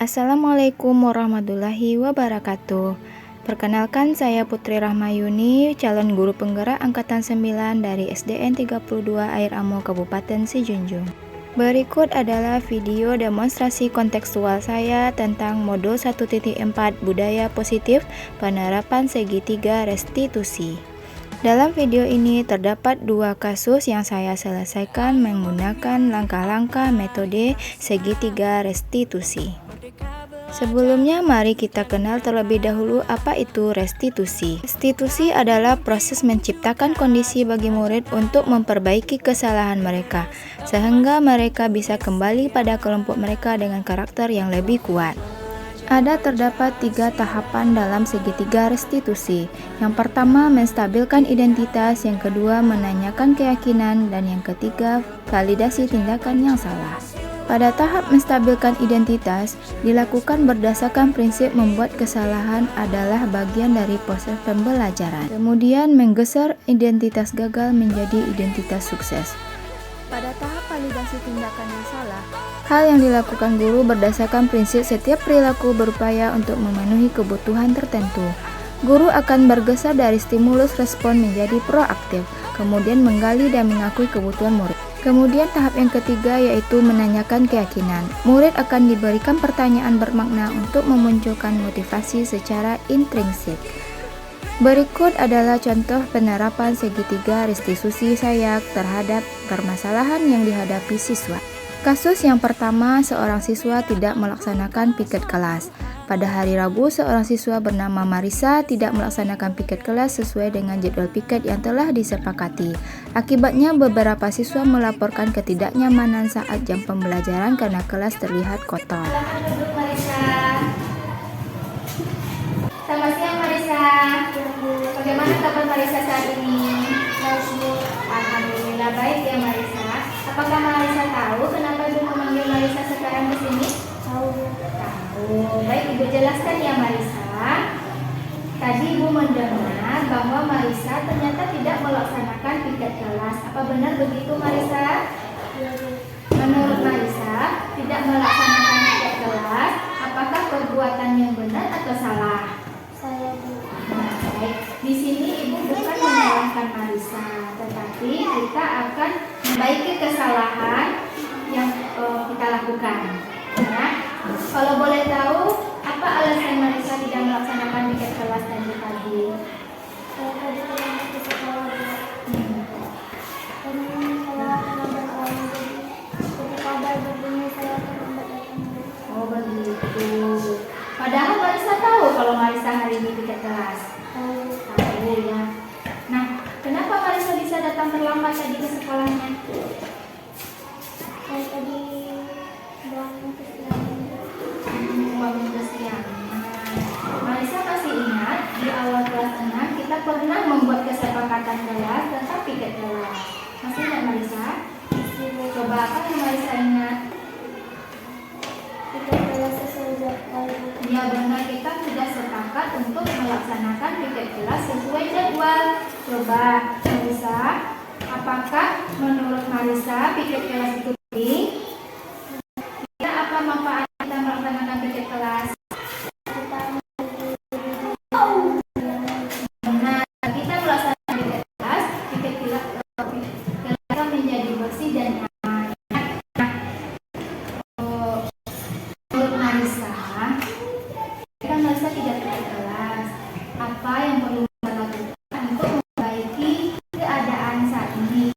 Assalamualaikum warahmatullahi wabarakatuh. Perkenalkan, saya Putri Rahmayuni, calon guru penggerak angkatan 9 dari SDN 32 Air Amo Kabupaten Sijunjung. Berikut adalah video demonstrasi kontekstual saya tentang modul 1.4 budaya positif penerapan segitiga restitusi. Dalam video ini terdapat dua kasus yang saya selesaikan menggunakan langkah-langkah metode segitiga restitusi. Sebelumnya, mari kita kenal terlebih dahulu apa itu restitusi. Restitusi adalah proses menciptakan kondisi bagi murid untuk memperbaiki kesalahan mereka, sehingga mereka bisa kembali pada kelompok mereka dengan karakter yang lebih kuat. Terdapat 3 tahapan dalam segitiga restitusi. Yang pertama, menstabilkan identitas. Yang kedua, menanyakan keyakinan. Dan yang ketiga, validasi tindakan yang salah. Pada tahap menstabilkan identitas, dilakukan berdasarkan prinsip membuat kesalahan adalah bagian dari proses pembelajaran. Kemudian, menggeser identitas gagal menjadi identitas sukses. Pada tahap validasi tindakan yang salah, hal yang dilakukan guru berdasarkan prinsip setiap perilaku berupaya untuk memenuhi kebutuhan tertentu. Guru akan bergeser dari stimulus respon menjadi proaktif, kemudian menggali dan mengakui kebutuhan murid. Kemudian tahap yang ketiga yaitu menanyakan keyakinan. Murid akan diberikan pertanyaan bermakna untuk memunculkan motivasi secara intrinsik. Berikut adalah contoh penerapan segitiga restitusi saya terhadap permasalahan yang dihadapi siswa. Kasus yang pertama, seorang siswa tidak melaksanakan piket kelas. Pada hari Rabu, seorang siswa bernama Marisa tidak melaksanakan piket kelas sesuai dengan jadwal piket yang telah disepakati. Akibatnya, beberapa siswa melaporkan ketidaknyamanan saat jam pembelajaran karena kelas terlihat kotor. Selamat siang Marisa. Bagaimana kabar Marisa saat ini? Alhamdulillah baik ya Marisa. Apakah Marisa tahu kenapa Ibu memanggil Marisa sekarang ke sini? Tahu. Baik, Ibu jelaskan ya Marisa. Tadi Ibu mendengar bahwa Marisa ternyata tidak melaksanakan piket kelas. Apa benar begitu Marisa? Menurut Marisa, tidak melaksanakan piket kelas, apakah perbuatannya benar atau salah? Nah, baik. Di sini Ibu bukan menyalahkan Marisa, tetapi kita akan membaiki kesalahan yang kita lakukan. Nah, kalau boleh tahu, apa alasan Marisa tidak melaksanakan piket kelas tadi? Saya tadi terlambat ke sekolah, Bu. Dan saya terlambat awal, jadi seperti kabar berbunyi saya terlambat datang. Oh begitu. Padahal Marisa tahu kalau Marisa hari ini piket kelas. Tahu ya. Nah, kenapa Marisa bisa datang terlambat tadi ke sekolahnya? Saya tadi bangun kesiangan. Bangun kesiangan. Marisa masih ingat di awal kelas 6 kita pernah membuat kesepakatan kelas tentang piket kelas. Masih ingat Marisa? Coba apa yang Marisa ingat? Piket kelas sesuai jadwal. Ya benar, kita sudah sepakat untuk melaksanakan piket kelas sesuai jadwal. Coba Marisa, apakah menurut Marisa piket kelas itu penting? Kira apa manfaat kita melaksanakan piket kelas? Benar, kita melaksanakan piket kelas akan menjadi bersih dan nyaman. Menurut Marisa, kan Marisa tidak piket kelas. Apa yang perlu kita lakukan untuk memperbaiki keadaan saat ini?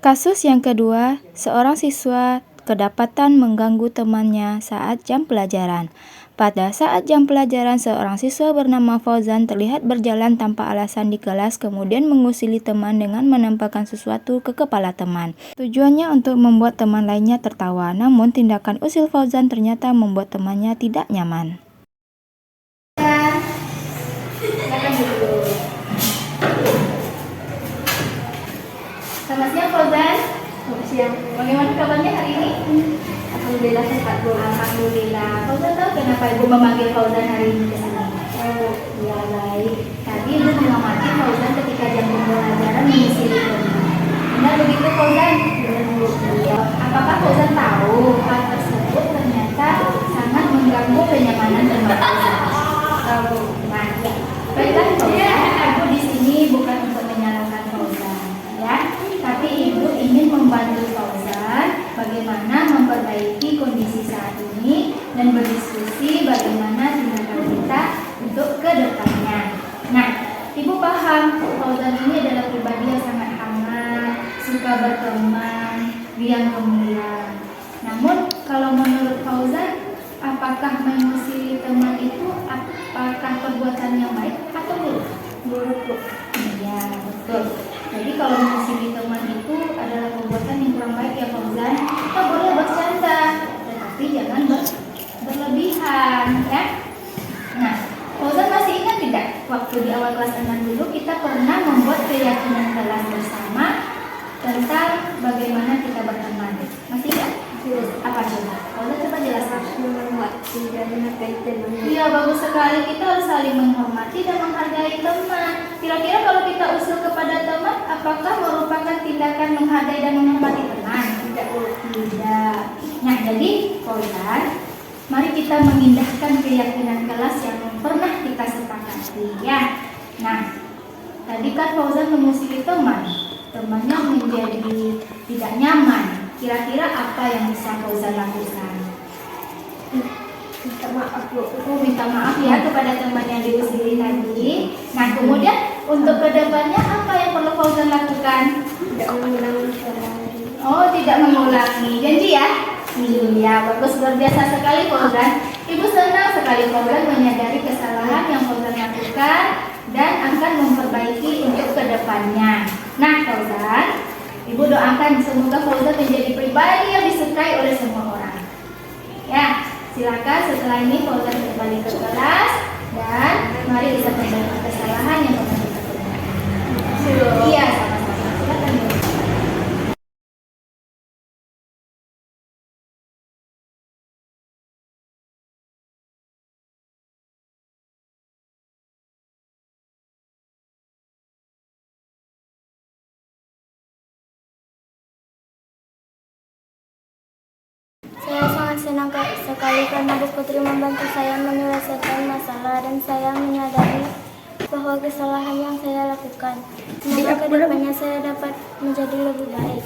Kasus yang kedua, seorang siswa kedapatan mengganggu temannya saat jam pelajaran. Pada saat jam pelajaran, seorang siswa bernama Fauzan terlihat berjalan tanpa alasan di kelas, kemudian mengusili teman dengan menempelkan sesuatu ke kepala teman. Tujuannya untuk membuat teman lainnya tertawa, namun tindakan usil Fauzan ternyata membuat temannya tidak nyaman. Silakan dulu. Selamat siang Fauzan. Selamat siang. Bagaimana kabarnya hari ini? Alhamdulillah sehat Bu. Alhamdulillah. Fauzan tahu kenapa Ibu memanggil Fauzan hari ini ke sini? Oh, Ya baik. Tadi Ibu mengamati Fauzan ketika jam pembelajaran menyisiri teman. Benar begitu Fauzan? Iya. Apakah Fauzan tahu hal tersebut ternyata sangat mengganggu kenyamanan teman Fauzan? Tahu. Nah, ya. Baiklah Fauzan, Ibu di sini bukan untuk menyalahkan Fauzan, ya. Tapi Ibu ingin membantu Fauzan bagaimana memperbaiki kondisi saat ini dan berdiskusi bagaimana tindakan kita untuk ke depannya. Nah, Ibu paham Fauzan ini adalah pribadi yang sangat hangat, suka berteman, riang gembira. Namun kalau menurut Fauzan, apakah mengusili teman itu apakah perbuatan yang baik atau buruk? buruk Bu. Iya, betul. Jadi kalau mengusili teman itu adalah perbuatan yang kurang baik ya Fauzan. Kita boleh bercanda, tetapi jangan berlebihan ya. Nah, Fauzan masih ingat tidak waktu di awal kelas 6 dulu kita pernah membuat keyakinan kelas bersama tentang bagaimana kita berteman. Masih ingat? Apa coba? Fauzan coba jelaskan. Menghormati dan menghargai teman. Iya, bagus sekali. Kita harus saling menghormati dan menghargai teman. Kira-kira kalau kita usul kepada teman, apakah merupakan tindakan menghargai dan menghormati teman? Tidak Bu. Tidak. Nah, jadi Fauzan, mari kita mengindahkan keyakinan kelas yang pernah kita sepakati ya. Nah, tadi kan Fauzan mengusili teman. Temannya menjadi tidak nyaman. Kira-kira apa yang bisa Fauzan lakukan? Minta maaf Bu. Oh, minta maaf ya kepada teman yang diusili tadi. Nah, kemudian untuk kedepannya apa yang perlu Fauzan lakukan? Tidak mengulangi kesalahan. Oh, tidak mengulangi. Janji ya? Iya, bagus, luar biasa sekali Fauzan. Ibu senang sekali Fauzan menyadari kesalahan yang Fauzan lakukan dan akan memperbaiki untuk kedepannya. Nah, Fauzan, Ibu doakan semoga Fauzan menjadi pribadi yang disukai oleh semua orang. Ya, silakan setelah ini Fauzan kembali ke kelas dan mari kita perbaiki kesalahan yang pernah kita lakukan. Iya, sama-sama. Silakan. Bu. Saya sangat senang sekali karena Bu Putri membantu saya menyelesaikan masalah dan saya menyadari bahwa kesalahan yang saya lakukan. Semoga kedepannya saya dapat menjadi lebih baik.